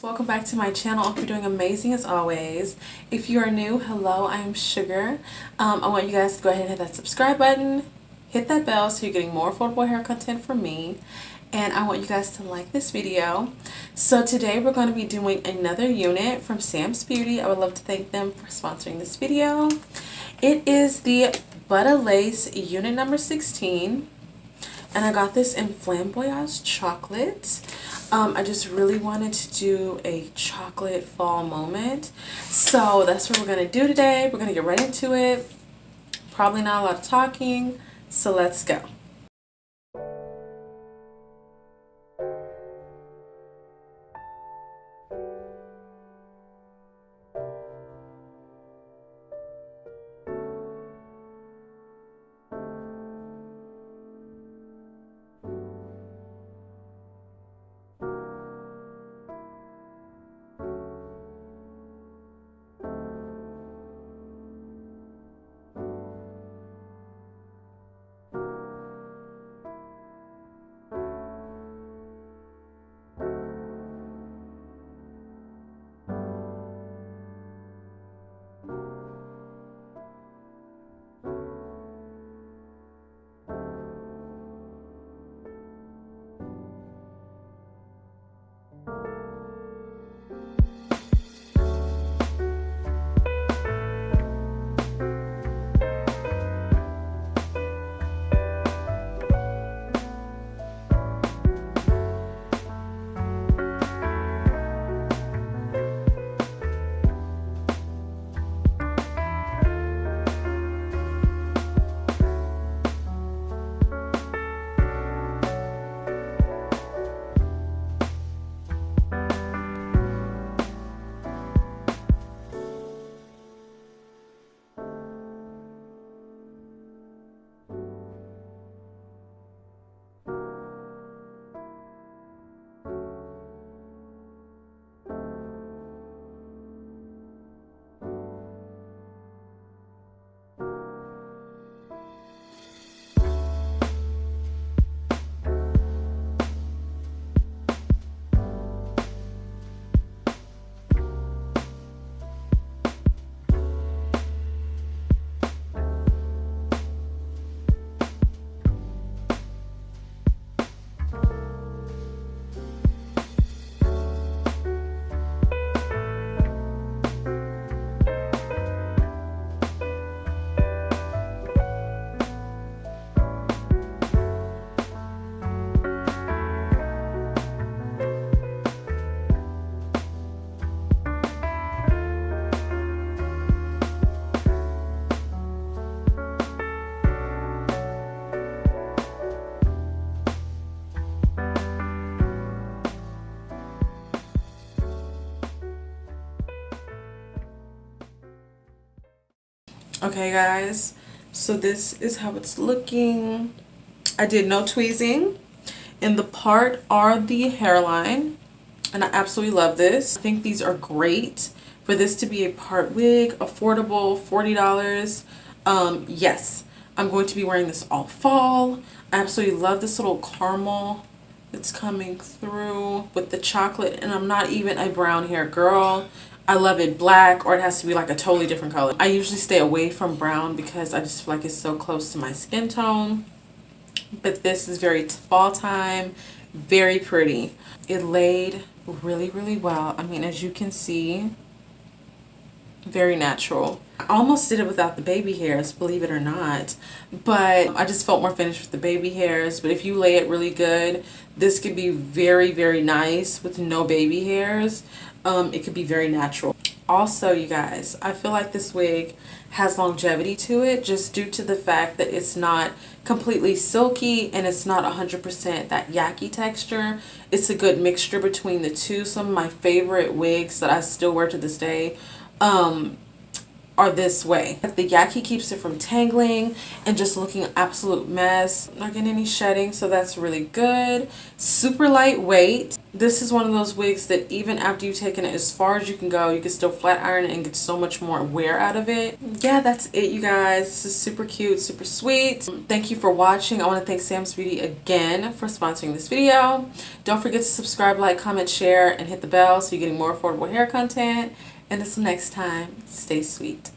Welcome back to my channel. I hope you're doing amazing as always. If you are new, hello, I am Sugar. I want you guys to go ahead and hit that subscribe button, hit that bell so you're getting more affordable hair content from me. And I want you guys to like this video. So today we're going to be doing another unit from Samsbeauty. I would love to thank them for sponsoring this video. It is the Butta Lace unit number 16. And I got this in Flamboyage chocolate. I just really wanted to do a chocolate fall moment. So that's what we're going to do today. We're going to get right into it. Probably not a lot of talking. So let's go. Okay guys, so this is how it's looking. I did no tweezing. In the part are the hairline, and I absolutely love this. I think these are great for this to be a part wig, affordable, $40. Yes, I'm going to be wearing this all fall. I absolutely love this little caramel that's coming through with the chocolate, and I'm not even a brown hair girl. I love it black, or it has to be like a totally different color. I usually stay away from brown because I just feel like it's so close to my skin tone. But this is very fall time, very pretty. It laid really, really well. I mean, as you can see, very natural. I almost did it without the baby hairs, believe it or not, but I just felt more finished with the baby hairs. But if you lay it really good, this could be very, very nice with no baby hairs. It could be very natural. Also, you guys, I feel like this wig has longevity to it just due to the fact that it's not completely silky and it's not 100% that yucky texture. It's a good mixture between the two. Some of my favorite wigs that I still wear to this day are this way. The Yaki keeps it from tangling and just looking absolute mess. Not getting any shedding, so that's really good. Super lightweight. This is one of those wigs that even after you've taken it as far as you can go, you can still flat iron it and get so much more wear out of it. Yeah, that's it, you guys. This is super cute, super sweet. Thank you for watching. I want to thank Sam's Beauty again for sponsoring this video. Don't forget to subscribe, like, comment, share, and hit the bell so you're getting more affordable hair content. And until next time, stay sweet.